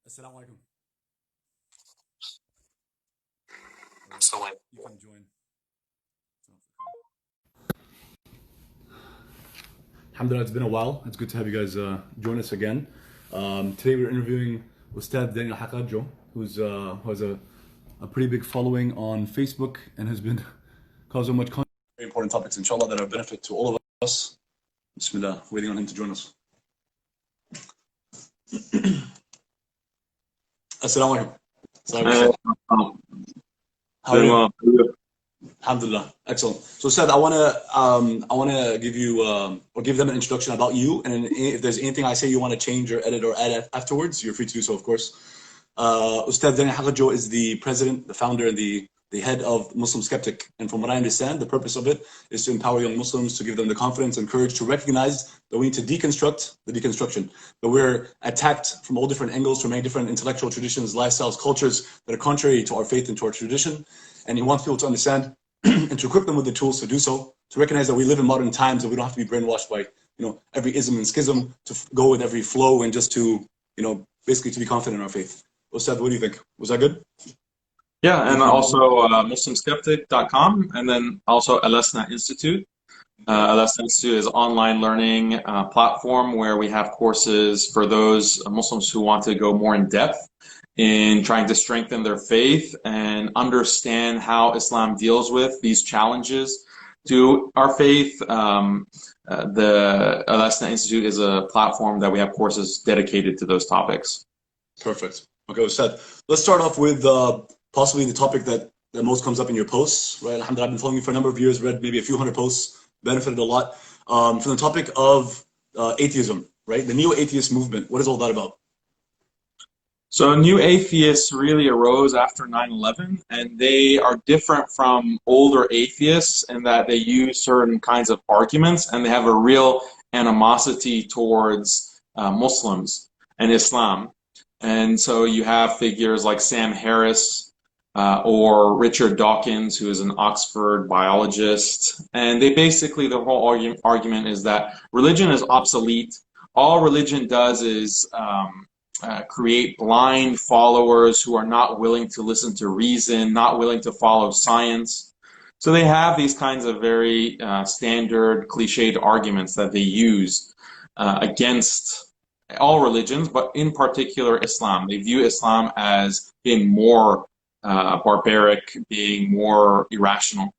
Assalamu alaikum. I'm still in. You can join. Alhamdulillah, it's been a while. It's good to have you guys join us again. Today we're interviewing Ustad Daniel Haqiqatjou, who has a pretty big following on Facebook and has been causing much content. Very important topics, inshallah, that are a benefit to all of us. Bismillah, waiting on him to join us. Assalamu alaikum. How are you? Alhamdulillah, excellent. So Ustad, I wanna give you or give them an introduction about you, and if there's anything I say you want to change or edit or add afterwards, you're free to do so, of course. Ustad Daniel Haqiqatjou is the president, the founder, and the head of Muslim Skeptic, and from what I understand, the purpose of it is to empower young Muslims, to give them the confidence and courage to recognize that we need to deconstruct the deconstruction, that we're attacked from all different angles, from many different intellectual traditions, lifestyles, cultures that are contrary to our faith and to our tradition, and he wants people to understand and to equip them with the tools to do so, to recognize that we live in modern times and we don't have to be brainwashed by every ism and schism, to go with every flow, and just to basically to be confident in our faith. Ustad, what do you think? Was that good? Yeah, and also MuslimSkeptic.com, and then also Alasna Institute. Alasna Institute is an online learning platform where we have courses for those Muslims who want to go more in depth in trying to strengthen their faith and understand how Islam deals with these challenges to our faith. The Alasna Institute is a platform that we have courses dedicated to those topics. Perfect. Okay, Ustad, let's start off with possibly the topic that most comes up in your posts, right? Alhamdulillah, I've been following you for a number of years, read maybe a few hundred posts, benefited a lot from the topic of atheism, right? The neo-atheist movement. What is all that about? So new atheists really arose after 9/11, and they are different from older atheists in that they use certain kinds of arguments, and they have a real animosity towards Muslims and Islam. And so you have figures like Sam Harris or Richard Dawkins, who is an Oxford biologist. And they basically, the whole argument is that religion is obsolete. All religion does is create blind followers who are not willing to listen to reason, not willing to follow science. So they have these kinds of very standard cliched arguments that they use against all religions, but in particular Islam. They view Islam as being more barbaric, being more irrational.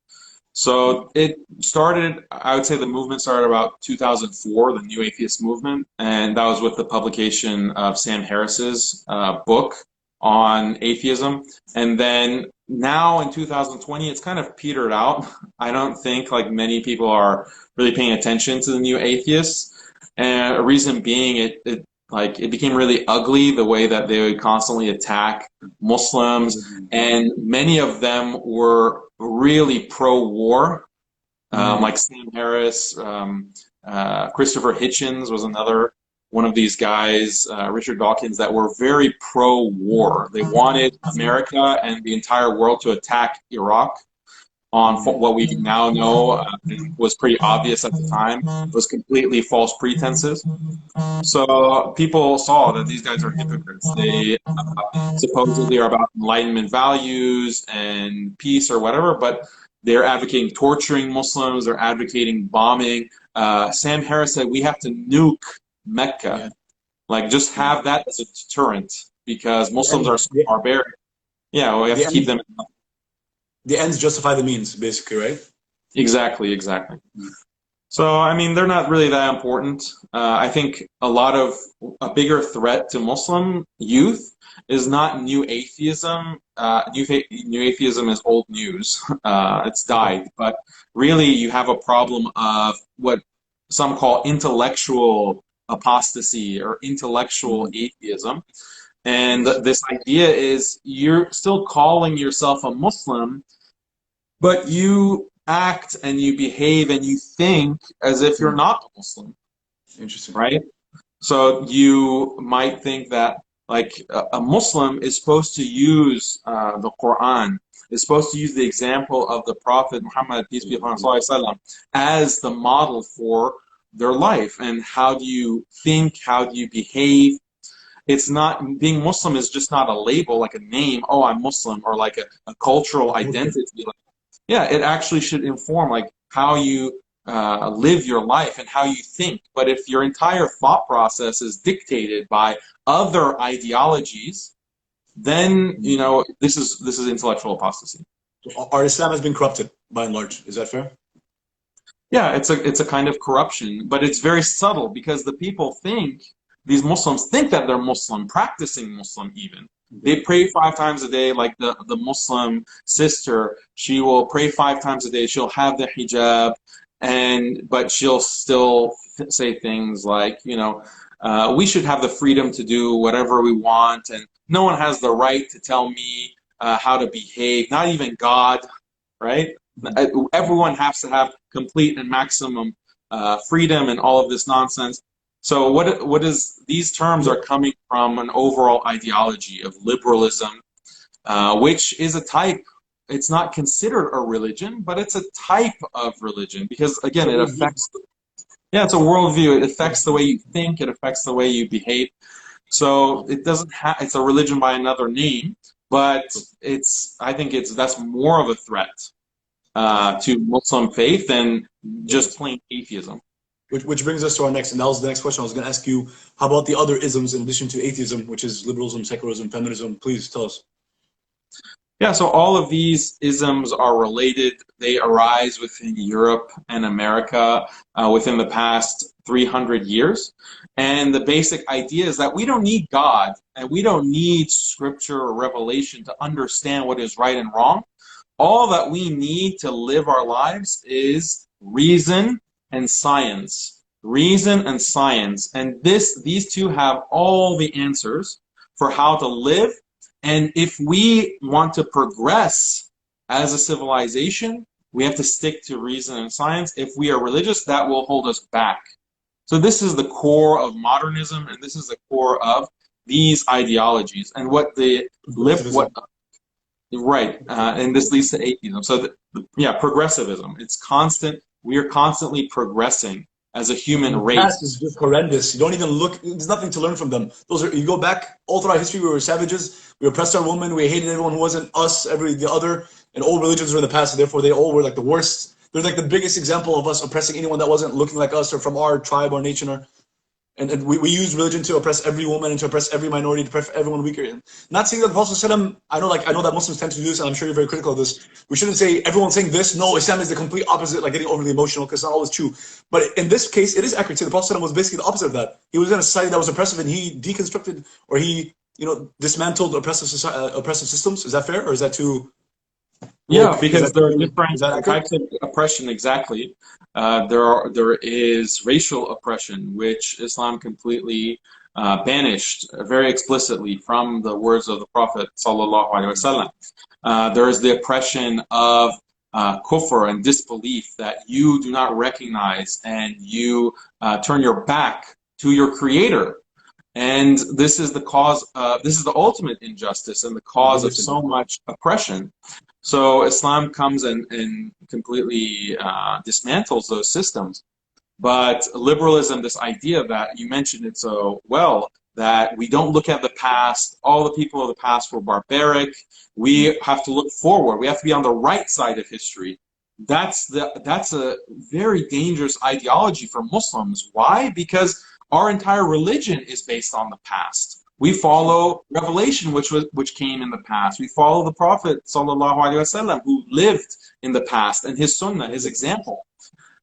So it started, I would say the movement started about 2004, the New Atheist Movement, and that was with the publication of Sam Harris's book on atheism. And then now in 2020, it's kind of petered out. I don't think like many people are really paying attention to the New Atheists. And a reason being, it became really ugly, the way that they would constantly attack Muslims, and many of them were really pro-war, like Sam Harris, Christopher Hitchens was another one of these guys, Richard Dawkins, that were very pro-war. They wanted America and the entire world to attack Iraq on what we now know was pretty obvious at the time, was completely false pretenses. So people saw that these guys are hypocrites. They supposedly are about Enlightenment values and peace or whatever, but they're advocating torturing Muslims, they're advocating bombing. Sam Harris said we have to nuke Mecca. Like, just have that as a deterrent, because Muslims are so barbaric. Yeah, well, we have to keep them in. The ends justify the means, basically, right? Exactly, exactly. So, I mean, they're not really that important. I think a bigger threat to Muslim youth is not new atheism. New atheism is old news. It's died. But really, you have a problem of what some call intellectual apostasy or intellectual atheism. And this idea is you're still calling yourself a Muslim, but you act and you behave and you think as if you're not a Muslim. Interesting. Right? So you might think that like a Muslim is supposed to use the Quran, is supposed to use the example of the Prophet Muhammad, peace be upon him, as the model for their life. And how do you think, how do you behave? It's not, being Muslim is just not a label, like a name, oh, I'm Muslim, or like a cultural identity. Yeah, it actually should inform like how you live your life and how you think. But if your entire thought process is dictated by other ideologies, then this is intellectual apostasy. Our Islam has been corrupted by and large. Is that fair? Yeah, it's a kind of corruption, but it's very subtle because the people think, these Muslims think that they're Muslim, practicing Muslim even. They pray 5 times a day, like the Muslim sister. She will pray 5 times a day. She'll have the hijab, but she'll still say things like, we should have the freedom to do whatever we want, and no one has the right to tell me how to behave, not even God, right? Everyone has to have complete and maximum freedom and all of this nonsense. So what is, these terms are coming from an overall ideology of liberalism, which is a type, it's not considered a religion, but it's a type of religion because, again, it affects, it's a worldview. It affects the way you think, it affects the way you behave. So it doesn't have, it's a religion by another name, but I think that's more of a threat to Muslim faith than just plain atheism. Which brings us to our next, and that was the next question I was going to ask you. How about the other isms in addition to atheism, which is liberalism, secularism, feminism? Please tell us. Yeah, so all of these isms are related. They arise within Europe and America within the past 300 years. And the basic idea is that we don't need God and we don't need scripture or revelation to understand what is right and wrong. All that we need to live our lives is reason and science. Reason and science. And these two have all the answers for how to live. And if we want to progress as a civilization, we have to stick to reason and science. If we are religious, that will hold us back. So this is the core of modernism, and this is the core of these ideologies. And what and this leads to atheism. So progressivism. It's constant. We are constantly progressing as a human race. The past is just horrendous. You don't even look. There's nothing to learn from them. You go back all throughout history. We were savages. We oppressed our women. We hated everyone who wasn't us. The other, and all religions were in the past. So therefore, they all were like the worst. They're like the biggest example of us oppressing anyone that wasn't looking like us or from our tribe or nation. And we use religion to oppress every woman and to oppress every minority, to oppress everyone weaker. Not saying that the Prophet ﷺ, I know that Muslims tend to do this, and I'm sure you're very critical of this. We shouldn't say everyone's saying this. No, Islam is the complete opposite, like getting overly emotional, because it's not always true. But in this case, it is accurate to say the Prophet ﷺ was basically the opposite of that. He was in a society that was oppressive, and he deconstructed, or he dismantled oppressive systems. Is that fair, or is that too? Yeah, because there are different types of oppression. Exactly. There is racial oppression, which Islam completely banished very explicitly from the words of the Prophet sallallahu alaihi wasallam. There is the oppression of kufr and disbelief, that you do not recognize and you turn your back to your Creator. And this is the cause. This is the ultimate injustice and the cause of so much oppression. So Islam comes and completely dismantles those systems. But liberalism, this idea that you mentioned it so well, that we don't look at the past, all the people of the past were barbaric, we have to look forward, we have to be on the right side of history. That's a very dangerous ideology for Muslims. Why? Because our entire religion is based on the past. We follow revelation, which came in the past. We follow the Prophet sallallahu alaihi wasallam, who lived in the past, and his sunnah, his example.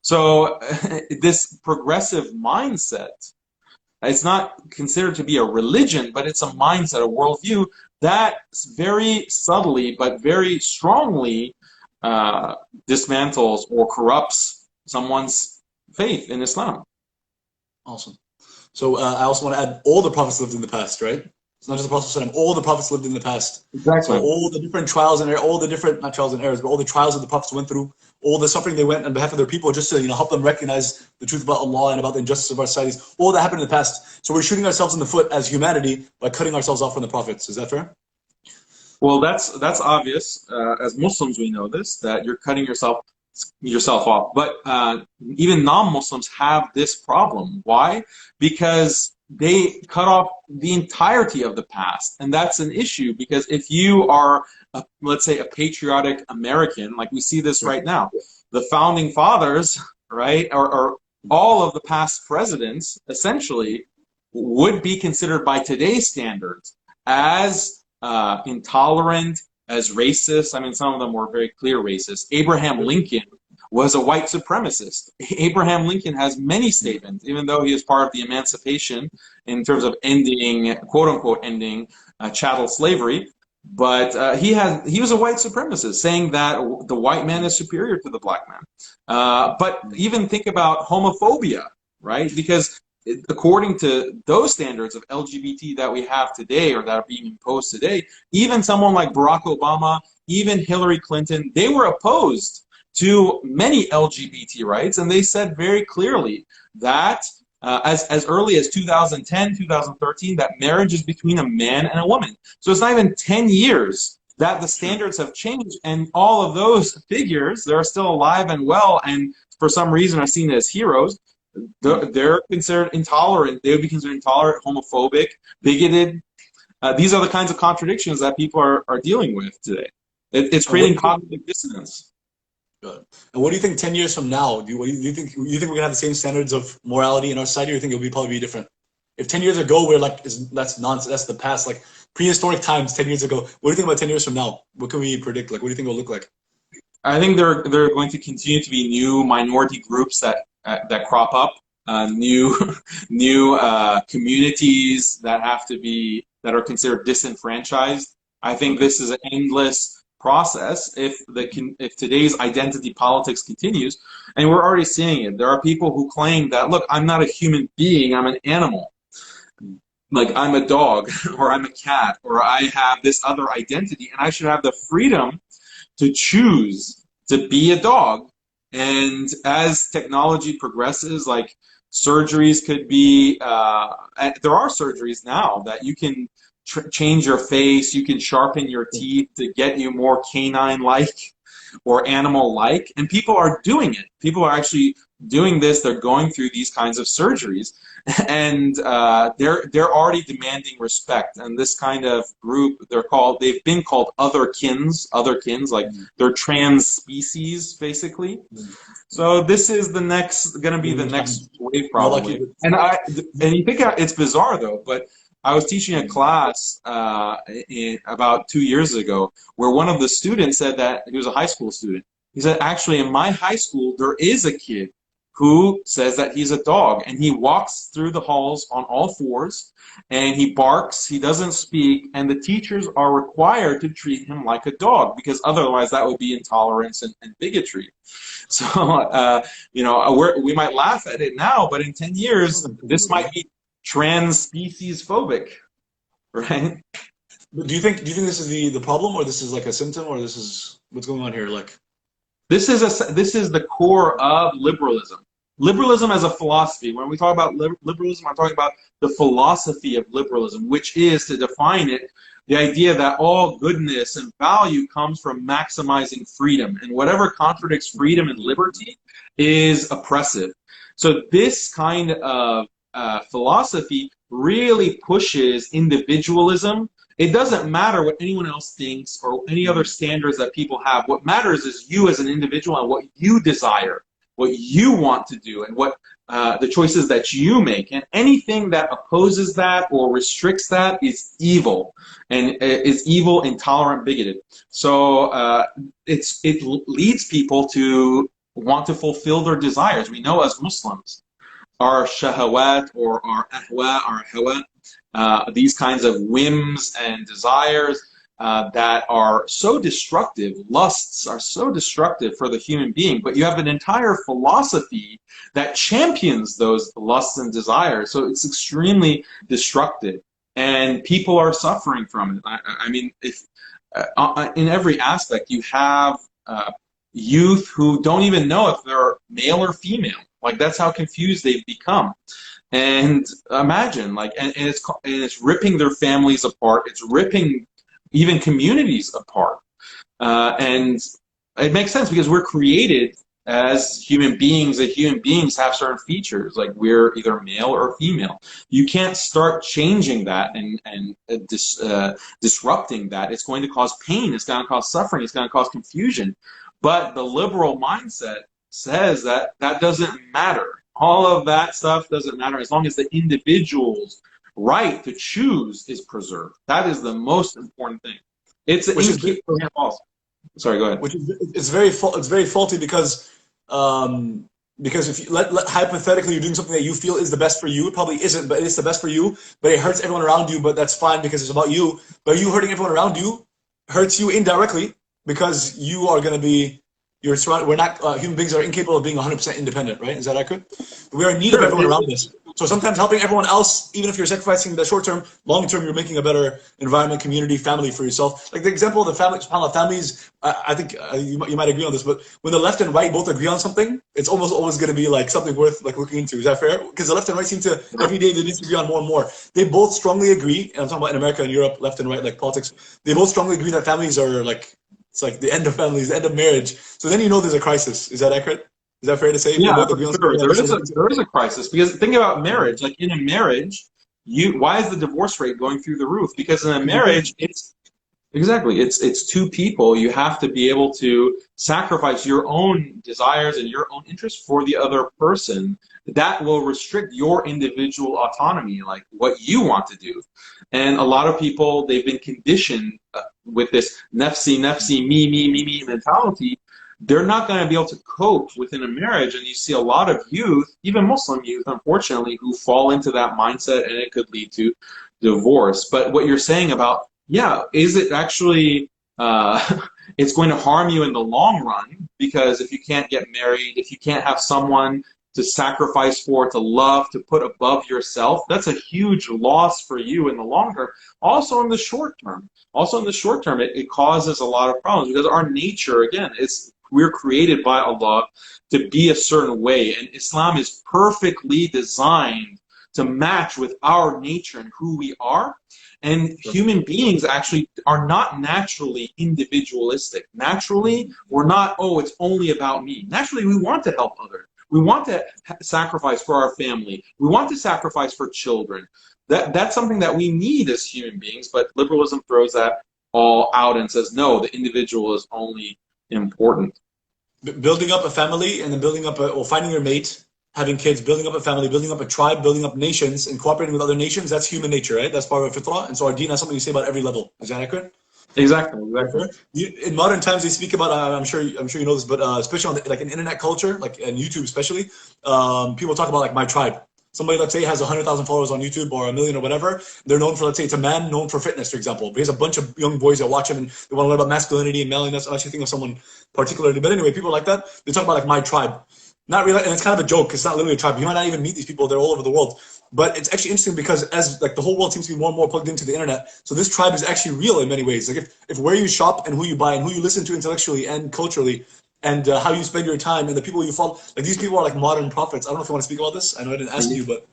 So this progressive mindset, it's not considered to be a religion, but it's a mindset, a worldview that very subtly but very strongly dismantles or corrupts someone's faith in Islam. Awesome. So I also want to add, all the prophets lived in the past, right? It's not just the Prophet, all the prophets lived in the past. Exactly. So all the different trials and all the different, not trials and errors, but all the trials that the prophets went through, all the suffering they went on behalf of their people, just to help them recognize the truth about Allah and about the injustice of our societies. All that happened in the past. So we're shooting ourselves in the foot as humanity by cutting ourselves off from the prophets. Is that fair? Well, that's obvious. As Muslims, we know this, that you're cutting yourself off. But even non-Muslims have this problem. Why? Because they cut off the entirety of the past. And that's an issue, because if you are, let's say, a patriotic American, like we see this right now, the founding fathers, right, or all of the past presidents, essentially, would be considered by today's standards as intolerant, as racist. I mean, some of them were very clear racist. Abraham Lincoln was a white supremacist. Abraham Lincoln has many statements, even though he is part of the emancipation in terms of ending, quote unquote, ending chattel slavery. But he was a white supremacist, saying that the white man is superior to the black man. But even think about homophobia, right? Because according to those standards of LGBT that we have today, or that are being imposed today, even someone like Barack Obama, even Hillary Clinton, they were opposed to many LGBT rights, and they said very clearly that as early as 2010, 2013, that marriage is between a man and a woman. So it's not even 10 years that the standards have changed, and all of those figures, they're still alive and well, and for some reason are seen as heroes. They're considered intolerant. They would be considered intolerant, homophobic, bigoted. These are the kinds of contradictions that people are dealing with today. It's creating cognitive dissonance. Good. And what do you think 10 years from now? Do you think we're gonna have the same standards of morality in our society, or do you think it'll probably be different? If 10 years ago we're like, that's nonsense, that's the past, like prehistoric times 10 years ago, what do you think about 10 years from now? What can we predict? Like, what do you think it'll look like? I think there are going to continue to be new minority groups that crop up, new communities that are considered disenfranchised. I think this is an endless process if today's identity politics continues, and we're already seeing it. There are people who claim that, look, I'm not a human being, I'm an animal. Like, I'm a dog, or I'm a cat, or I have this other identity, and I should have the freedom to choose to be a dog. And as technology progresses, like surgeries could be, there are surgeries now that you can change your face, you can sharpen your teeth to get you more canine-like or animal-like, and people are doing it. People are actually doing this. They're going through these kinds of surgeries, and they're already demanding respect. And this kind of group, they've been called otherkins, like they're trans species, basically. So this is going to be the next wave, probably. And you think it's bizarre though, but I was teaching a class about 2 years ago where one of the students said that, he was a high school student, he said, actually in my high school there is a kid who says that he's a dog, and he walks through the halls on all fours, and he barks, he doesn't speak, and the teachers are required to treat him like a dog, because otherwise that would be intolerance and bigotry. So, we might laugh at it now, but in 10 years, this might be trans-species phobic, right? Do you think this is the problem, or this is like a symptom, or this is what's going on here? Like, this is the core of liberalism. Liberalism as a philosophy. When we talk about liberalism, I'm talking about the philosophy of liberalism, which is, to define it, the idea that all goodness and value comes from maximizing freedom, and whatever contradicts freedom and liberty is oppressive. So this kind of philosophy really pushes individualism. It doesn't matter what anyone else thinks or any other standards that people have. What matters is you as an individual and what you desire, what you want to do, and what the choices that you make. And anything that opposes that or restricts that is evil, and is evil, intolerant, bigoted. So it leads people to want to fulfill their desires. We know as Muslims, our shahawat or our ahwa, our hawa, these kinds of whims and desires that are so destructive, lusts are so destructive for the human being, but you have an entire philosophy that champions those lusts and desires, so it's extremely destructive, and people are suffering from it. I mean, if in every aspect, you have youth who don't even know if they're male or female. Like, that's how confused they've become. And imagine, like, and it's ripping their families apart. It's ripping even communities apart. And it makes sense, because we're created as human beings, that human beings have certain features, like we're either male or female. You can't start changing that and disrupting that. It's going to cause pain. It's going to cause suffering. It's going to cause confusion. But the liberal mindset says that that doesn't matter. All of that stuff doesn't matter as long as the individual's right to choose is preserved. That is the most important thing. It's Sorry, go ahead. Which is it's very faulty because if you hypothetically you're doing something that you feel is the best for you, it probably isn't, but it's the best for you, but it hurts everyone around you, but that's fine because it's about you. But you hurting everyone around you hurts you indirectly because you are going to be surrounded. We're not human beings are incapable of being 100% independent, right? Is that accurate? We are in need of everyone around us. So sometimes helping everyone else, even if you're sacrificing the short term, long term, you're making a better environment, community, family for yourself. Like the example of the family, subhanAllah, families, I think you might agree on this, but when the left and right both agree on something, it's almost always going to be like something worth like looking into. Is that fair? Because the left and right seem to, every day they disagree on more and more. They both strongly agree, and I'm talking about in America and Europe, left and right, like politics, they both strongly agree that families are like, it's like the end of families, the end of marriage. So then you know there's a crisis. Is that accurate? Is that fair to say? Yeah, for sure. There is a crisis because think about marriage. Like in a marriage, why is the divorce rate going through the roof? Because in a marriage, it's two people. You have to be able to sacrifice your own desires and your own interests for the other person. That will restrict your individual autonomy, like what you want to do. And a lot of people, they've been conditioned with this nafsi, me mentality. They're not going to be able to cope within a marriage, and you see a lot of youth, even Muslim youth, unfortunately, who fall into that mindset, and it could lead to divorce. But what you're saying about, yeah, is it actually, it's going to harm you in the long run, because if you can't get married, if you can't have someone to sacrifice for, to love, to put above yourself, that's a huge loss for you in the long term. Also in the short term. It causes a lot of problems, because our nature, again, we're created by Allah to be a certain way, and Islam is perfectly designed to match with our nature and who we are. And human beings actually are not naturally individualistic. Naturally, we're not, oh, it's only about me. Naturally, we want to help others. We want to sacrifice for our family. We want to sacrifice for children. That's something that we need as human beings, but liberalism throws that all out and says, no, the individual is only important. Building up a family and then building up finding your mate, having kids, building up a family, building up a tribe, building up nations, and cooperating with other nations, that's human nature, right? That's part of fitrah. And so our deen has something to say about every level. Is that accurate? Exactly. In modern times, they speak about. I'm sure you know this, but especially on like in internet culture, like in YouTube, especially, people talk about like my tribe. Somebody, let's say, has 100,000 followers on YouTube or 1 million or whatever. They're known for, let's say, it's a man known for fitness, for example. But he has a bunch of young boys that watch him and they want to learn about masculinity and maleness. I'm actually thinking of someone particularly. But anyway, people like that, they talk about like my tribe. Not really, and it's kind of a joke. It's not literally a tribe. You might not even meet these people. They're all over the world. But it's actually interesting because as like the whole world seems to be more and more plugged into the internet, so this tribe is actually real in many ways. Like if where you shop and who you buy and who you listen to intellectually and culturally, and how you spend your time and the people you follow, like these people are like modern prophets. I don't know if you want to speak about this. I know I didn't ask you, but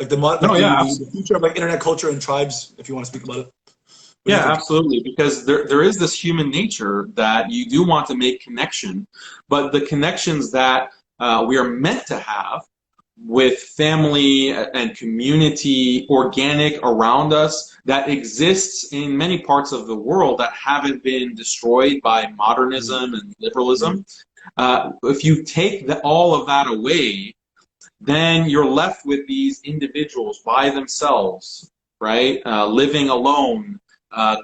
like the future of like internet culture and tribes, if you want to speak about it. Yeah, absolutely. Because there is this human nature that you do want to make connection, but the connections that we are meant to have with family and community, organic around us, that exists in many parts of the world that haven't been destroyed by modernism and liberalism. If you take all of that away, then you're left with these individuals by themselves, right? Living alone,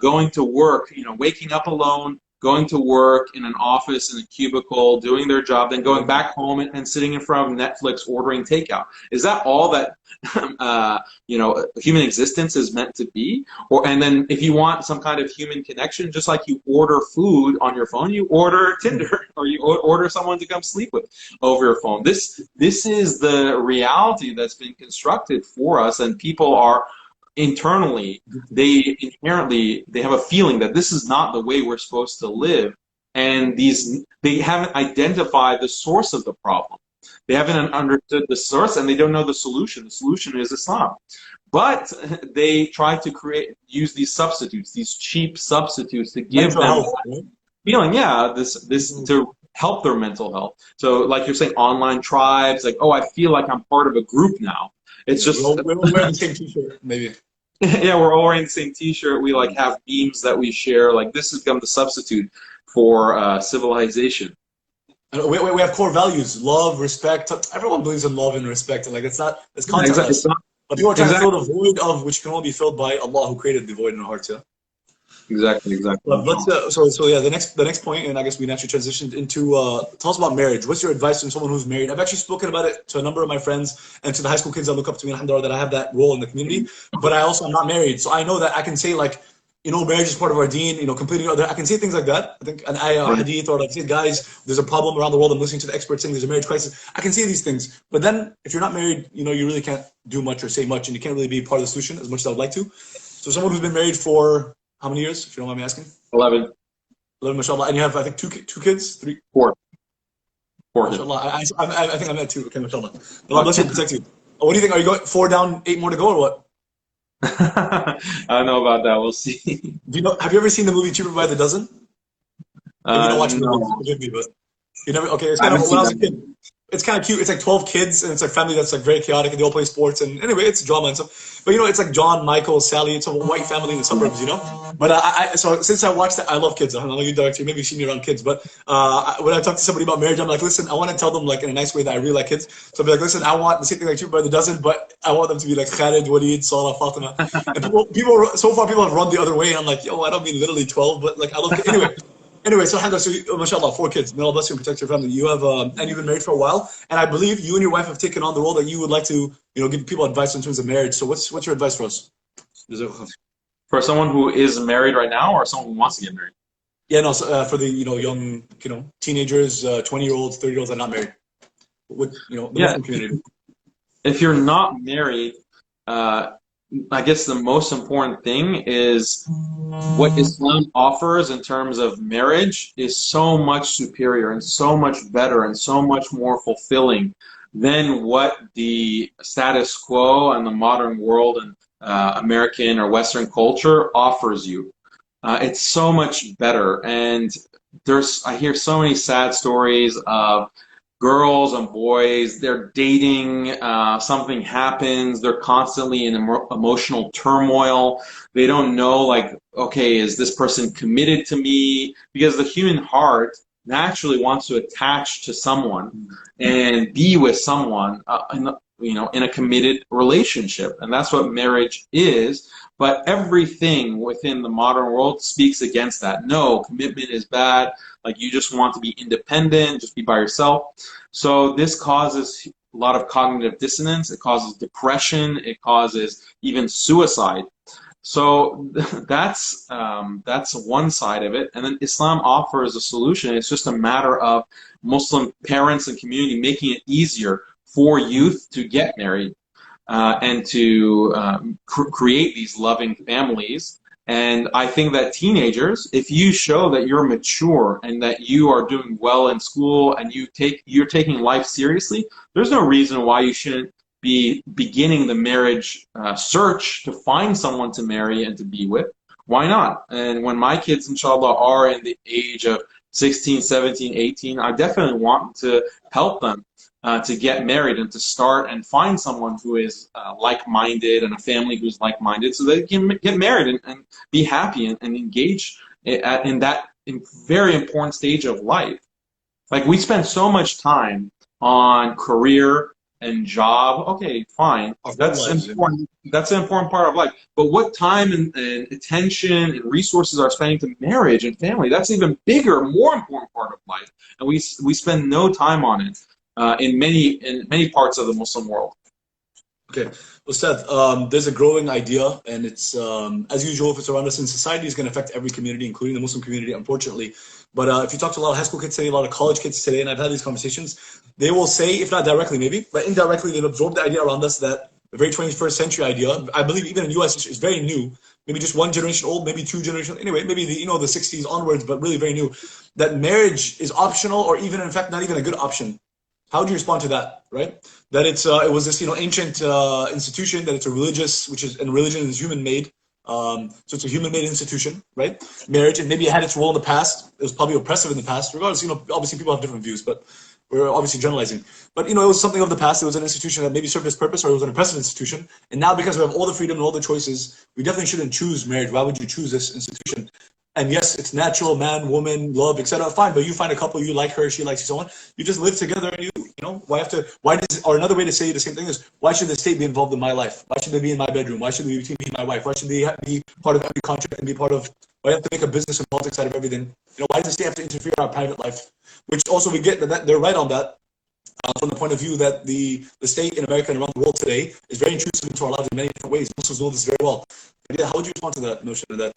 going to work, waking up alone, going to work in an office, in a cubicle, doing their job, then going back home and sitting in front of Netflix ordering takeout. Is that all that human existence is meant to be? And then if you want some kind of human connection, just like you order food on your phone, you order Tinder or you order someone to come sleep with over your phone. This is the reality that's been constructed for us, and people are internally, they have a feeling that this is not the way we're supposed to live, and they haven't identified the source of the problem. They haven't understood the source, and they don't know the solution. The solution is Islam. But they try to use these substitutes, these cheap substitutes, to give them feeling, to help their mental health. So like you're saying, online tribes, like, oh, I feel like I'm part of a group now. It's just we're wearing the same t-shirt, maybe. yeah, we're all wearing the same t-shirt. We like have memes that we share. Like this has become the substitute for civilization. We have core values: love, respect. Everyone believes in love and respect, and like it's contextless. But people are trying to fill the void of which can only be filled by Allah, who created the void in our hearts. Yeah. Exactly. But let's so yeah, the next point, and I guess we naturally transitioned into tell us about marriage. What's your advice to someone who's married? I've actually spoken about it to a number of my friends and to the high school kids that look up to me, alhamdulillah, that I have that role in the community. But I also am not married, so I know that I can say like, marriage is part of our deen, completing other. I can say things like that. I think an ayah, hadith, or like, say, guys, there's a problem around the world. I'm listening to the experts saying there's a marriage crisis. I can say these things. But then if you're not married, you really can't do much or say much, and you can't really be part of the solution as much as I would like to. So someone who's been married for how many years, if you don't mind me asking? 11. 11, mashallah. And you have, I think, two kids? 3? 4. 4. Mashallah. I think I'm at 2. Okay, mashallah. Allah bless you and protect you. What do you think? Are you going 4 down, 8 more to go, or what? I don't know about that. We'll see. Have you ever seen the movie Cheaper by the Dozen? Maybe you don't watch the movie, forgive me, but you never. Okay, it's kind of when I was a kid. It's kind of cute. It's like 12 kids, and it's like family that's like very chaotic, and they all play sports. And anyway, it's drama and stuff. But it's like John, Michael, Sally. It's a white family in the suburbs, But so since I watched that, I love kids. I don't know you, director. Maybe you've seen me around kids. But when I talk to somebody about marriage, I'm like, listen, I want to tell them like in a nice way that I really like kids. So I'll be like, listen, I want the same thing like Cheaper by the Dozen, but I want them to be like Khalid, Walid, Salah, Fatima. And people so far people have run the other way, and I'm like, yo, I don't mean literally 12, but like I love kids. Anyway, so alhamdulillah, so mashallah, 4 kids. May Allah bless you and protect your family. You have, and you've been married for a while. And I believe you and your wife have taken on the role that you would like to, give people advice in terms of marriage. So what's your advice for us? For someone who is married right now, or someone who wants to get married? Yeah, no, for the, young, teenagers, 20-year-olds, 30-year-olds that are not married. What, the Muslim community. If you're not married, I guess the most important thing is what Islam offers in terms of marriage is so much superior and so much better and so much more fulfilling than what the status quo and the modern world and American or Western culture offers you. It's so much better. And I hear so many sad stories of girls and boys, they're dating, something happens, they're constantly in emotional turmoil. They don't know, like, okay, is this person committed to me? Because the human heart naturally wants to attach to someone and be with someone, in a committed relationship. And that's what marriage is. But everything within the modern world speaks against that. No, commitment is bad. Like, you just want to be independent, just be by yourself. So this causes a lot of cognitive dissonance. It causes depression. It causes even suicide. So that's one side of it. And then Islam offers a solution. It's just a matter of Muslim parents and community making it easier for youth to get married and to create these loving families. And I think that teenagers, if you show that you're mature and that you are doing well in school and you're taking life seriously, there's no reason why you shouldn't be beginning the marriage search to find someone to marry and to be with. Why not? And when my kids, inshallah, are in the age of 16, 17, 18, I definitely want to help them to get married and to start and find someone who is like-minded and a family who's like-minded so they can get married and be happy and engage in that very important stage of life. Like, we spend so much time on career and job. Okay, fine. That's important. That's an important part of life. But what time and attention and resources are spending to marriage and family? That's an even bigger, more important part of life. And we spend no time on it in many parts of the Muslim world. Okay, Ustad, there's a growing idea, and it's as usual, if it's around us in society, it's going to affect every community, including the Muslim community, unfortunately. But if you talk to a lot of high school kids today, a lot of college kids today, and I've had these conversations, they will say, if not directly maybe, but indirectly, they'll absorb the idea around us that the very 21st century idea, I believe even in the US, is very new, maybe just 1 generation old, maybe 2 generations, anyway, maybe the 60s onwards, but really very new, that marriage is optional, or even, in fact, not even a good option. How do you respond to that, right? That it was this ancient institution, that it's a religious, and religion is human made, So it's a human-made institution, right? Marriage, and maybe it had its role in the past. It was probably oppressive in the past. Regardless, obviously people have different views, but we're obviously generalizing. But it was something of the past. It was an institution that maybe served its purpose, or it was an oppressive institution. And now, because we have all the freedom and all the choices, we definitely shouldn't choose marriage. Why would you choose this institution? And yes, it's natural, man, woman, love, etc. Fine, but you find a couple, you like her, she likes you, so on. You just live together, and or another way to say the same thing is, why should the state be involved in my life? Why should they be in my bedroom? Why should they be between me and my wife? Why should they be part of every contract and be part of, why do you have to make a business and politics out of everything? Why does the state have to interfere in our private life? Which also we get that they're right on that, from the point of view that the state in America and around the world today is very intrusive into our lives in many different ways. Muslims know this very well. But yeah, how would you respond to that notion of that?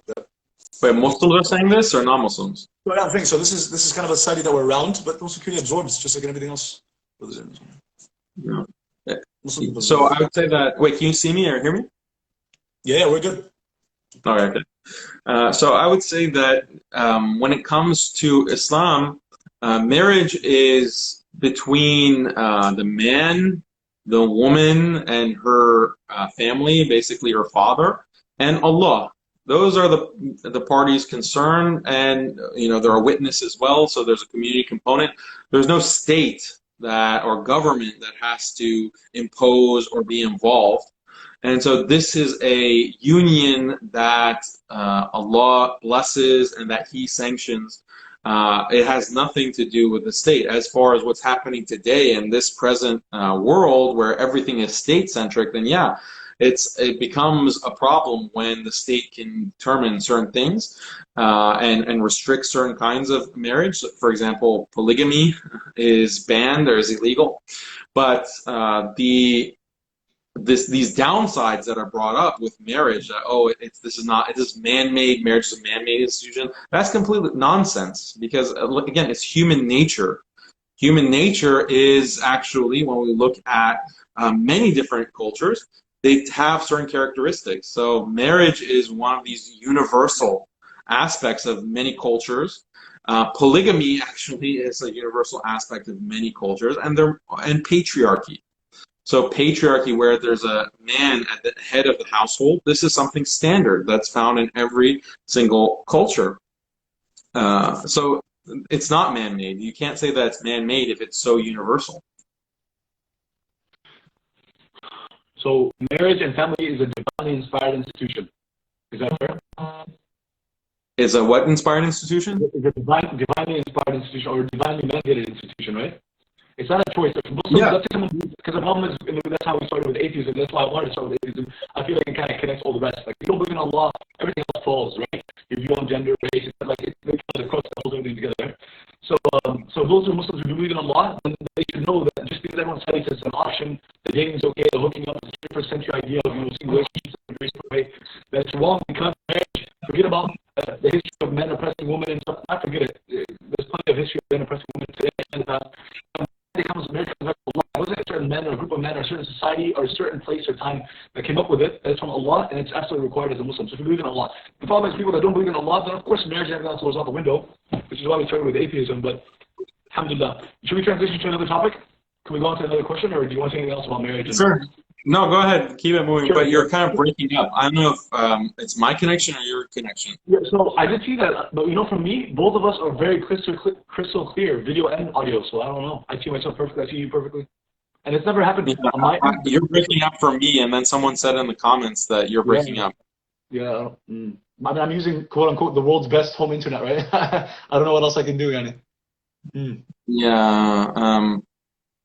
Wait, Muslims are saying this or non-Muslims? Well, I don't think so. This is kind of a society that we're around, but Muslim community absorbs just like everything else. Yeah. So I would say that. Wait, can you see me or hear me? Yeah, we're good. All right. So I would say that when it comes to Islam, marriage is between the man, the woman, and her family, basically her father, and Allah. Those are the parties concerned, and there are witnesses as well. So there's a community component. There's no state or government that has to impose or be involved. And so this is a union that Allah blesses and that He sanctions. It has nothing to do with the state. As far as what's happening today in this present world where everything is state-centric, then yeah, it becomes a problem when the state can determine certain things and restrict certain kinds of marriage. For example, polygamy is banned or is illegal. But these downsides that are brought up with marriage, that this is man-made, marriage is a man-made institution, that's completely nonsense, because again, it's human nature. Human nature is actually, when we look at many different cultures, they have certain characteristics. So marriage is one of these universal aspects of many cultures. Polygamy actually is a universal aspect of many cultures, and patriarchy. So patriarchy, where there's a man at the head of the household, this is something standard that's found in every single culture. So it's not man-made. You can't say that it's man-made if it's so universal. So marriage and family is a divinely inspired institution. Is that fair? Is a what inspired institution? It's a divinely inspired institution, or divinely mandated institution, right? It's not a choice. Muslims, yeah. Because the problem is, that's how we started with atheism. That's why I wanted to start with atheism. I feel like it kind of connects all the rest. Like, if you don't believe in Allah, everything else falls, right? Your view on gender, race, it's the crux that holds everything together. So those who are Muslims who believe in Allah, then they should know that just because everyone says it's an option, the dating is okay, the hooking up is a 21st century idea of seeing relationships in a very different way, that's wrong, because marriage, forget about the history of men oppressing women and stuff. I forget it. There's plenty of history of men oppressing women today. And marriage comes back from Allah. It wasn't a certain man or a group of men or a certain society or a certain place or time that came up with it. It's from Allah, and it's absolutely required as a Muslim. So if you believe in Allah, the problem is people that don't believe in Allah, then of course marriage and everything else goes out the window, which is why we started with atheism. But alhamdulillah. Should we transition to another topic? Can we go on to another question, or do you want to say anything else about marriage? Sure. No, go ahead. Keep it moving. Sure. But you're kind of breaking up. I don't know if it's my connection or your connection. Yeah, so I did see that. But from me, both of us are very crystal clear, video and audio. So I don't know. I see myself perfectly. I see you perfectly. And it's never happened on my end. You're breaking up for me, and then someone said in the comments that you're breaking up. Yeah. I mean, I'm using, quote unquote, the world's best home internet, right? I don't know what else I can do, Yanni. Yeah.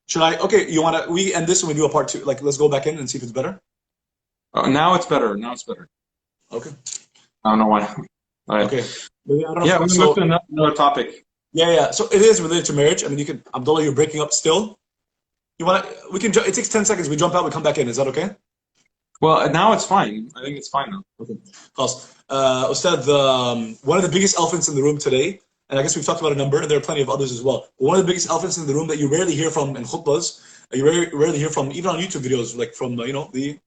Should I? Okay, we end this and we do a part 2. Like, let's go back in and see if it's better. Oh, now it's better. Now it's better. Okay. I don't know why. All right. Okay. Yeah, we'll move to another topic. Yeah. So it is related to marriage. I mean, Abdullah, you're breaking up still. It takes 10 seconds. We jump out, we come back in. Is that okay? Well, now it's fine. I think it's fine now. Okay. Ustad, one of the biggest elephants in the room today, and I guess we've talked about a number, and there are plenty of others as well. But one of the biggest elephants in the room that you rarely hear from in khutbahs, you rarely hear from, even on YouTube videos, like from the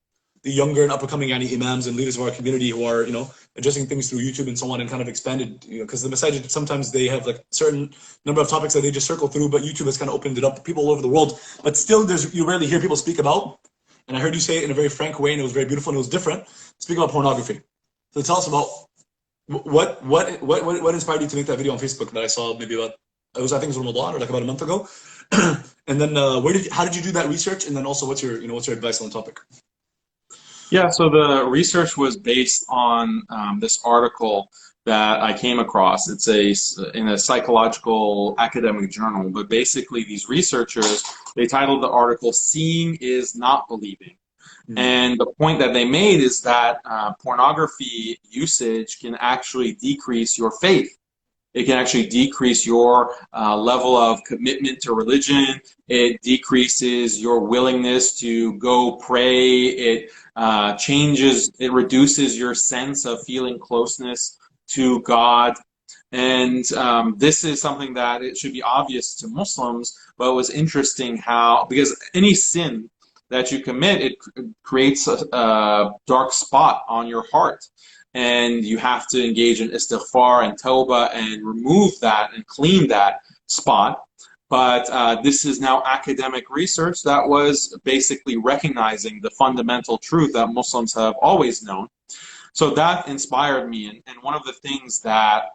younger and up-and-coming imams and leaders of our community who are addressing things through YouTube and so on, and kind of expanded, because the masajid, sometimes they have like certain number of topics that they just circle through, but YouTube has kind of opened it up to people all over the world. But still, you rarely hear people speak about, and I heard you say it in a very frank way, and it was very beautiful and it was different, speak about pornography. So tell us about what inspired you to make that video on Facebook that I saw maybe about, I think it was Ramadan or like about a month ago. And then how did you do that research? And then also what's your advice on the topic? Yeah, so the research was based on this article that I came across. It's in a psychological academic journal, but basically these researchers, they titled the article "Seeing is Not Believing." And the point that they made is that pornography usage can actually decrease your faith. It can actually decrease your level of commitment to religion. It decreases your willingness to go pray. It reduces your sense of feeling closeness to God. And this is something that it should be obvious to Muslims, but it was interesting how, because any sin that you commit, it creates a dark spot on your heart. And you have to engage in istighfar and tawbah and remove that and clean that spot. But this is now academic research that was basically recognizing the fundamental truth that Muslims have always known. So that inspired me. And one of the things that,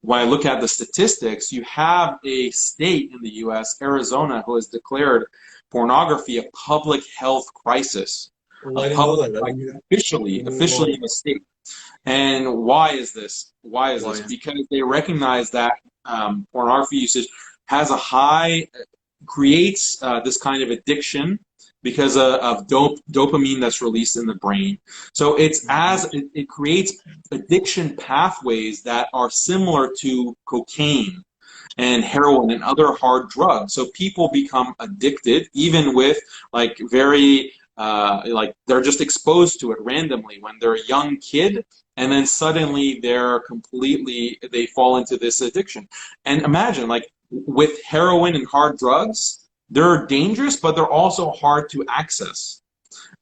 when I look at the statistics, you have a state in the U.S., Arizona, who has declared pornography a public health crisis. Officially in the state. And why is this? Because they recognize that pornography usage has creates this kind of addiction because of dopamine that's released in the brain. So it creates addiction pathways that are similar to cocaine and heroin and other hard drugs. So people become addicted, even with like they're just exposed to it randomly when they're a young kid, and then suddenly they fall into this addiction. And imagine, like, with heroin and hard drugs, they're dangerous, but they're also hard to access.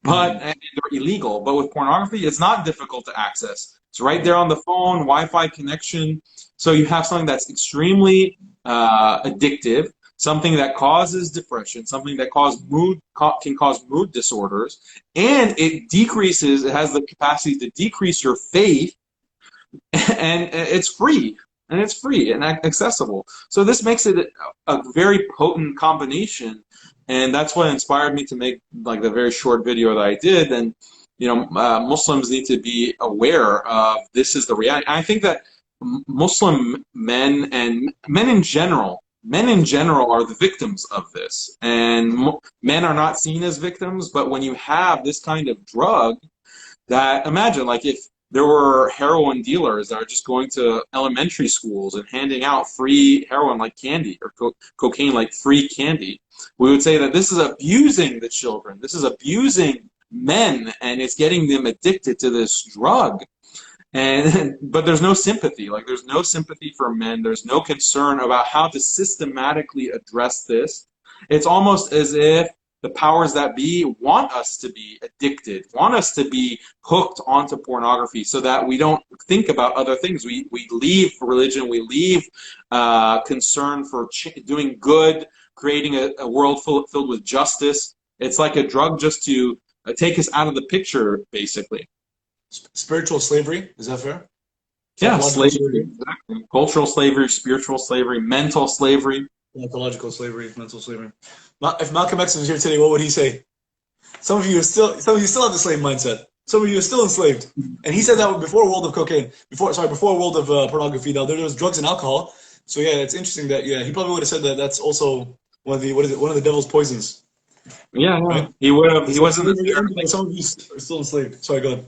And they're illegal. But with pornography, it's not difficult to access. It's right there on the phone, Wi-Fi connection. So you have something that's extremely addictive, something that causes depression, something that can cause mood disorders, and it has the capacity to decrease your faith, and it's free and accessible. So this makes it a very potent combination, and that's what inspired me to make like the very short video that I did. And Muslims need to be aware of this is the reality. I think that Muslim men and men in general are the victims of this, and men are not seen as victims. But when you have this kind of drug, that imagine like if there were heroin dealers that are just going to elementary schools and handing out free heroin like candy, or cocaine like free candy, we would say that this is abusing the children, this is abusing men, and it's getting them addicted to this drug. But there's no sympathy. Like, there's no sympathy for men. There's no concern about how to systematically address this. It's almost as if the powers that be want us to be addicted, want us to be hooked onto pornography, so that we don't think about other things. We leave religion, we leave concern for doing good, creating a world filled with justice. It's like a drug just to take us out of the picture, basically. Spiritual slavery, is that fair? Yeah, slavery, exactly. Cultural slavery, spiritual slavery, mental slavery. Psychological slavery, mental slavery. If Malcolm X was here today, what would he say? Some of you still have the slave mindset. Some of you are still enslaved. And he said that before a world of cocaine, before a world of pornography. Now there was drugs and alcohol. So yeah, it's interesting that he probably would have said that that's also one of the devil's poisons. Yeah, right? He would have. He wasn't. Some of you are still enslaved. Sorry, go ahead.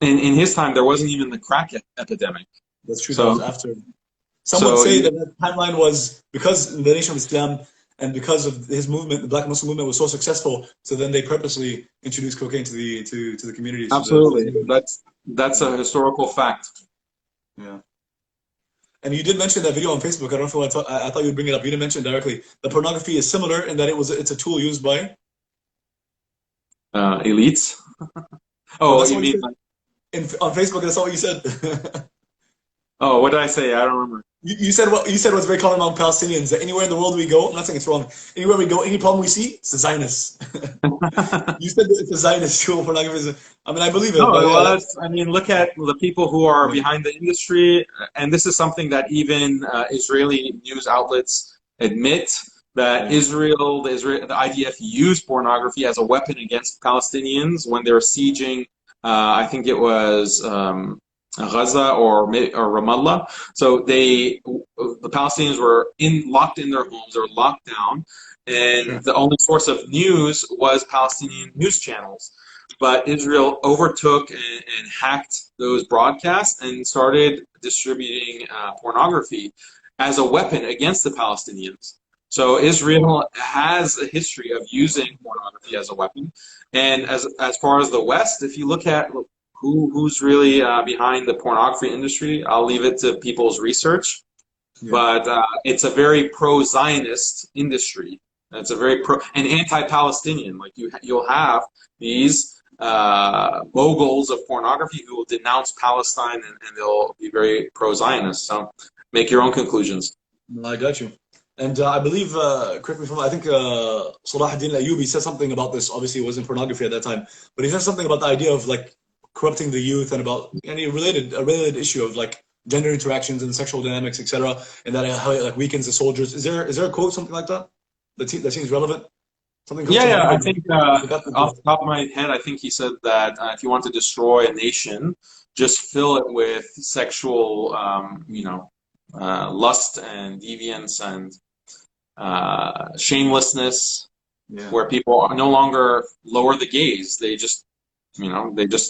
In his time, there wasn't even the crack epidemic. That's true. So, that was after. Some would say that timeline was because the Nation of Islam and because of his movement, the Black Muslim movement was so successful. So then they purposely introduced cocaine to the community. Absolutely, that's a historical fact. Yeah. And you did mention that video on Facebook. I don't know if I thought you would bring it up. You didn't mention it directly. The pornography is similar in that it's a tool used by elites. Oh, you mean on Facebook? That's all you said. Oh, what did I say? I don't remember. You said what you said was very common among Palestinians. That anywhere in the world we go, I'm not saying it's wrong. Anywhere we go, any problem we see, it's the Zionists. You said it's the Zionists who pornography. I mean, I believe it. No, But well, yeah, I mean, look at the people who are behind the industry, and this is something that even Israeli news outlets admit that the IDF used pornography as a weapon against Palestinians when they were sieging. I think it was Gaza or Ramallah. So the Palestinians were locked in their homes, they were locked down, and the only source of news was Palestinian news channels. But Israel overtook and hacked those broadcasts and started distributing pornography as a weapon against the Palestinians. So Israel has a history of using pornography as a weapon. And as far as the West, if you look at who's really behind the pornography industry, I'll leave it to people's research. Yeah. But it's a very pro-Zionist industry. It's a very and anti-Palestinian. Like you'll have these moguls of pornography who will denounce Palestine, and they'll be very pro-Zionist. So make your own conclusions. I got you. And I believe, correct me if I'm wrong, I think Salah ad-Din al-Ayyubi said something about this. Obviously, it wasn't pornography at that time, but he said something about the idea of like corrupting the youth and about any related issue of like gender interactions and sexual dynamics, etc., and that how it like weakens the soldiers. Is there a quote something like that that seems relevant? Something. Yeah. I think off the top of my head, I think he said that if you want to destroy a nation, just fill it with sexual, lust and deviance and shamelessness, where people are no longer lower the gaze. They just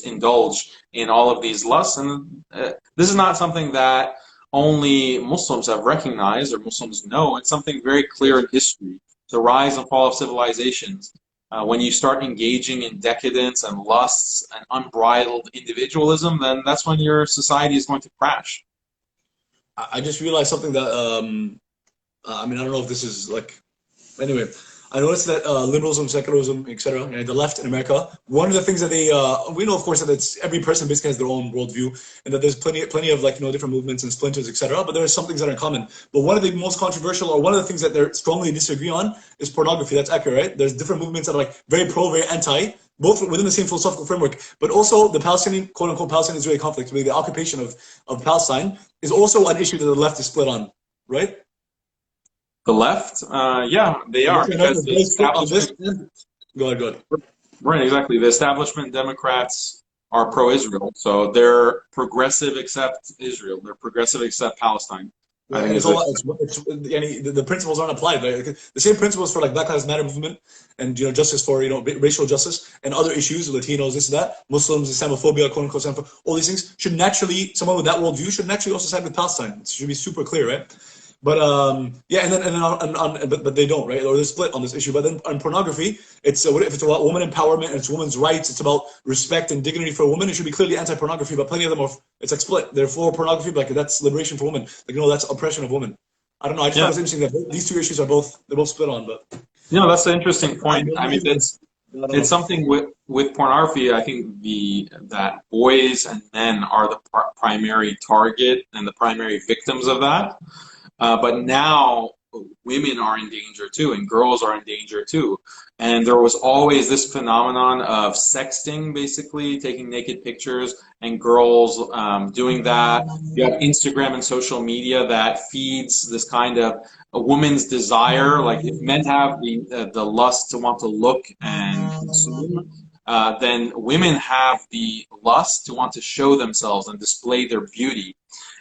indulge in all of these lusts. And this is not something that only Muslims have recognized or Muslims know. It's something very clear in history. The rise and fall of civilizations. When you start engaging in decadence and lusts and unbridled individualism, then that's when your society is going to crash. I just realized something that, I mean, I don't know if this is like, anyway, I noticed that liberalism, secularism, etc., the left in America, one of the things that they, we know, of course, that it's every person basically has their own worldview, and that there's plenty of like, different movements and splinters, etc., but there are some things that are in common. But one of the most controversial, or one of the things that they strongly disagree on is pornography. That's accurate, right? There's different movements that are like very pro, very anti, both within the same philosophical framework, but also the Palestinian, quote-unquote, Palestinian-Israeli conflict, really the occupation of Palestine, is also an issue that the left is split on, right? The left, yeah, they are, because the establishment. Go ahead. Right, exactly. The establishment Democrats are pro-Israel, so they're progressive except Israel. They're progressive except Palestine. Yeah, I think the principles aren't applied. Right? The same principles for like Black Lives Matter movement and justice for racial justice and other issues, Latinos, this and that, Muslims, Islamophobia, quote unquote, Islamophobia, all these things should naturally, someone with that worldview should naturally also side with Palestine. It should be super clear, right? But yeah, but they don't, right? Or they're split on this issue. But then on pornography, it's if it's about woman empowerment and it's women's rights, it's about respect and dignity for a woman. It should be clearly anti-pornography. But plenty of them it's like split. They're for pornography, but like that's liberation for women. Like that's oppression of women. I don't know. I just thought it was interesting that these two issues they're both split on. But that's an interesting point. I mean, it's something with pornography. I think that boys and men are the primary target and the primary victims of that. But now women are in danger too, and girls are in danger too. And there was always this phenomenon of sexting, basically taking naked pictures, and girls doing that. You have Instagram and social media that feeds this kind of a woman's desire. Like if men have the lust to want to look and consume, then women have the lust to want to show themselves and display their beauty.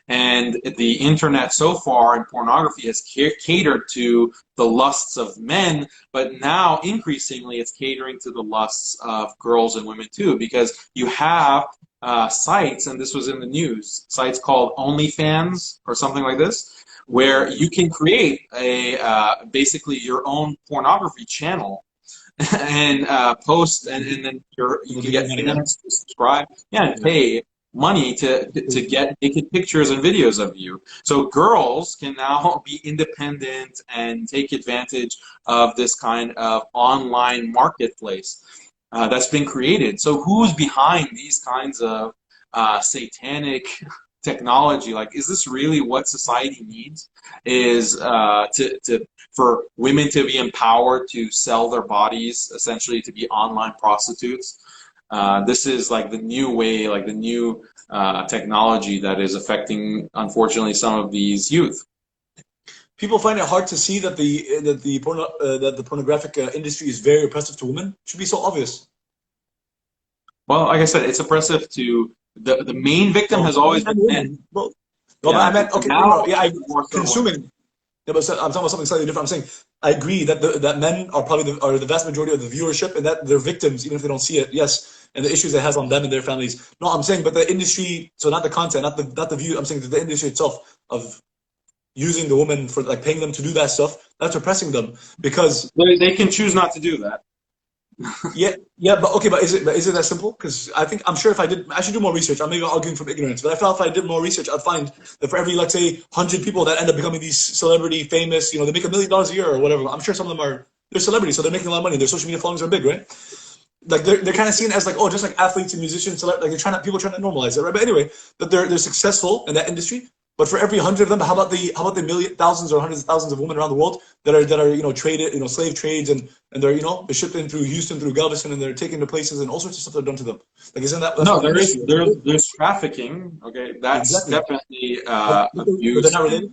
And the internet so far in pornography has catered to the lusts of men, but now increasingly it's catering to the lusts of girls and women too, because you have sites, and this was in the news, sites called OnlyFans or something like this, where you can create basically your own pornography channel and post, and then you can get fans to subscribe, and pay money to get naked pictures and videos of you. So girls can now be independent and take advantage of this kind of online marketplace that's been created. So who's behind these kinds of satanic technology. Like, is this really what society needs? Is for women to be empowered to sell their bodies, essentially to be online prostitutes? This is like the new way, like the new technology that is affecting, unfortunately, some of these youth. People find it hard to see that the pornographic industry is very oppressive to women. It should be so obvious. Well, like I said, it's oppressive to the main victim has always been men. Well, no, but I meant okay. Now, yeah, consuming. Yeah, but I'm talking about something slightly different. I'm saying I agree that that men are probably the vast majority of the viewership, and that they're victims even if they don't see it. Yes, and the issues it has on them and their families. No, I'm saying, but the industry. So not the content, not the view. I'm saying that the industry itself of using the woman for like paying them to do that stuff. That's oppressing them because they can choose not to do that. yeah, but okay, but is it that simple? Because I'm sure if I should do more research. I'm maybe arguing from ignorance, but I felt if I did more research, I'd find that for every, let's say, 100 people that end up becoming these celebrity, famous, they make $1 million a year or whatever. I'm sure some of them they're celebrities, so they're making a lot of money. Their social media followings are big, right? Like they're kind of seen as like, oh, just like athletes and musicians, like people trying to normalize it, right? But anyway, that they're successful in that industry. But for every 100 of them, how about the million, thousands or hundreds of thousands of women around the world that are traded, slave trades, and they're they're shipped in through Houston, through Galveston, and they're taken to places, and all sorts of stuff that are done to them. Like, isn't that? No, there's trafficking. Okay, that's definitely abuse. They're not related.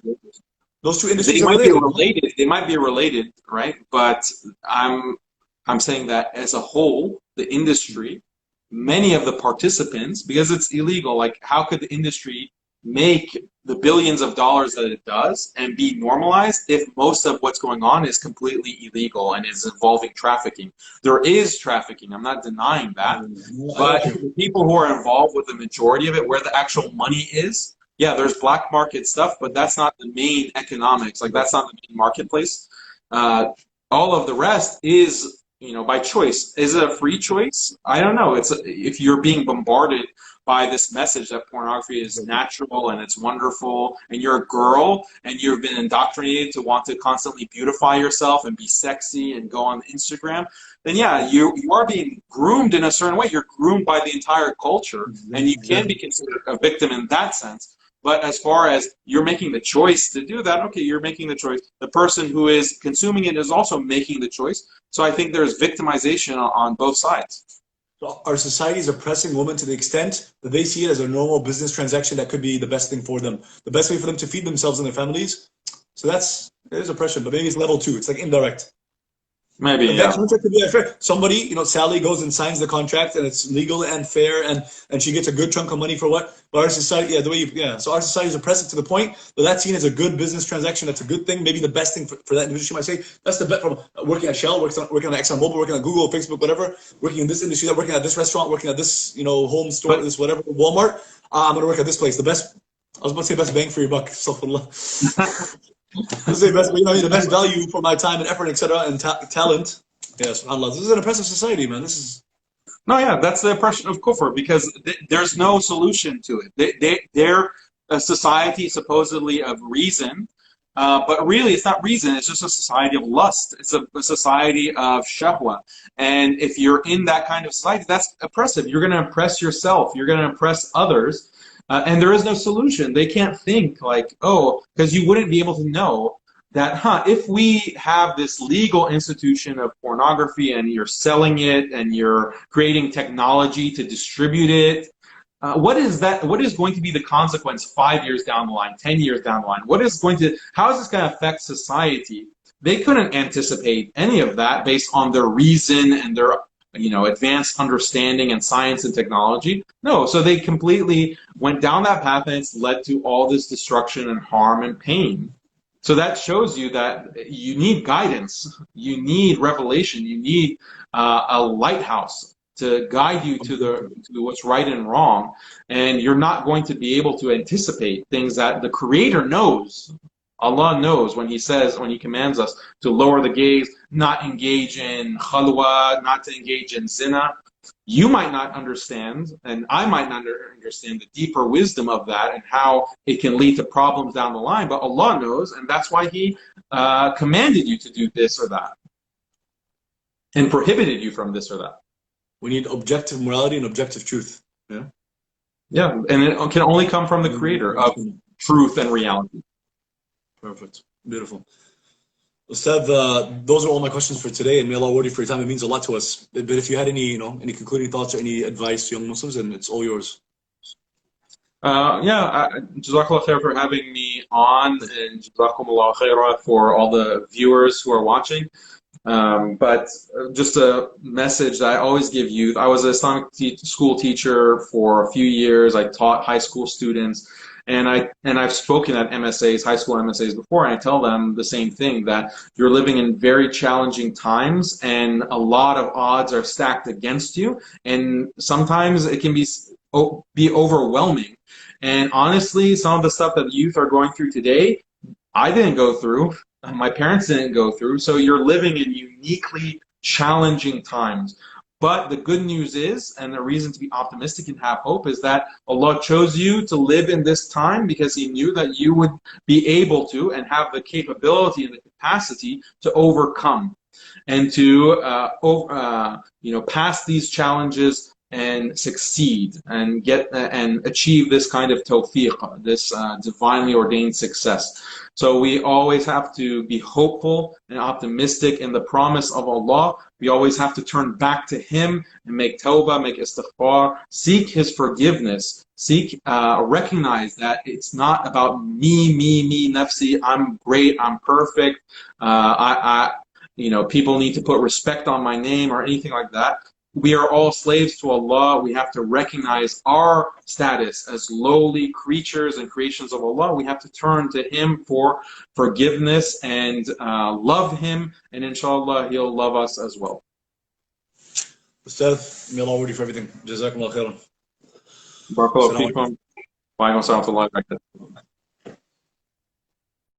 Those two industries they are might related. be related. They might be related, right? But I'm saying that as a whole, the industry, many of the participants, because it's illegal. Like, how could the industry make the billions of dollars that it does and be normalized if most of what's going on is completely illegal and is involving trafficking? There is trafficking, I'm not denying that, but the people who are involved with the majority of it, where the actual money is, yeah, there's black market stuff, but that's not the main economics. Like, that's not the main marketplace. All of the rest is, by choice. Is it a free choice? I don't know. If you're being bombarded by this message that pornography is natural and it's wonderful, and you're a girl and you've been indoctrinated to want to constantly beautify yourself and be sexy and go on Instagram, then yeah, you are being groomed in a certain way. You're groomed by the entire culture, and you can be considered a victim in that sense. But as far as you're making the choice to do that, okay, you're making the choice. The person who is consuming it is also making the choice. So I think there's victimization on both sides. So our society is oppressing women to the extent that they see it as a normal business transaction that could be the best thing for them, the best way for them to feed themselves and their families. So it is oppression, but maybe it's level 2. It's like indirect. Maybe, yeah. That contract could be unfair. Somebody, Sally goes and signs the contract, and it's legal and fair, and she gets a good chunk of money for what? But our society, so our society is oppressive to the point that that's seen as a good business transaction. That's a good thing, maybe the best thing for that individual. She might say, that's the best from working at Shell, working on ExxonMobil, working on Google, Facebook, whatever, working in this industry, working at this restaurant, working at this, home store, this whatever, Walmart. I'm going to work at this place. I was about to say best bang for your buck. Astaghfirullah. The best value for my time and effort, etc., and talent. Yes, subhanAllah. This is an oppressive society, man. No, yeah, that's the oppression of kufr, because there's no solution to it. They're a society supposedly of reason, but really it's not reason. It's just a society of lust. It's a society of shahwa. And if you're in that kind of society, that's oppressive. You're going to oppress yourself. You're going to oppress others. And there is no solution. They can't think like, because you wouldn't be able to know that, if we have this legal institution of pornography and you're selling it and you're creating technology to distribute it, what is going to be the consequence 5 years down the line, 10 years down the line? How is this going to affect society? They couldn't anticipate any of that based on their reason and their advanced understanding and science and technology. No, so they completely went down that path, and it's led to all this destruction and harm and pain. So that shows you that you need guidance, you need revelation, you need a lighthouse to guide you to what's right and wrong, and you're not going to be able to anticipate things that the Creator knows. Allah knows when He commands us to lower the gaze, not engage in khalwa, not to engage in zina. You might not understand, and I might not understand the deeper wisdom of that and how it can lead to problems down the line, but Allah knows, and that's why He commanded you to do this or that and prohibited you from this or that. We need objective morality and objective truth. Yeah. Yeah, and it can only come from the creator of truth and reality. Perfect. Beautiful. Ustad, those are all my questions for today, and may Allah reward you for your time. It means a lot to us. But if you had any, any concluding thoughts or any advice to young Muslims, then it's all yours. Jazakallah khair for having me on, and Jazakumullah khairah for all the viewers who are watching. But just a message that I always give youth. I was an Islamic school teacher for a few years. I taught high school students, and I've spoken at MSAs, high school MSAs before, and I tell them the same thing, that you're living in very challenging times, and a lot of odds are stacked against you, and sometimes it can be overwhelming. And honestly, some of the stuff that youth are going through today, I didn't go through. My parents didn't go through. So you're living in uniquely challenging times. But the good news is, and the reason to be optimistic and have hope, is that Allah chose you to live in this time because He knew that you would be able to and have the capability and the capacity to overcome and to pass these challenges and succeed and get and achieve this kind of tawfiq, this divinely ordained success. So we always have to be hopeful and optimistic in the promise of Allah. We always have to turn back to Him and make tawbah, make istighfar, seek His forgiveness, recognize that it's not about me, nafsi, I'm great, I'm perfect, people need to put respect on my name or anything like that. We are all slaves to Allah. We have to recognize our status as lowly creatures and creations of Allah. We have to turn to Him for forgiveness and love Him, and inshallah He'll love us as well. Ustad, may Allah reward you for everything. Jazakumullah khairan. Barakallahu feekum. Wa alaikum assalam wa rahmatullahi wa barakatuh.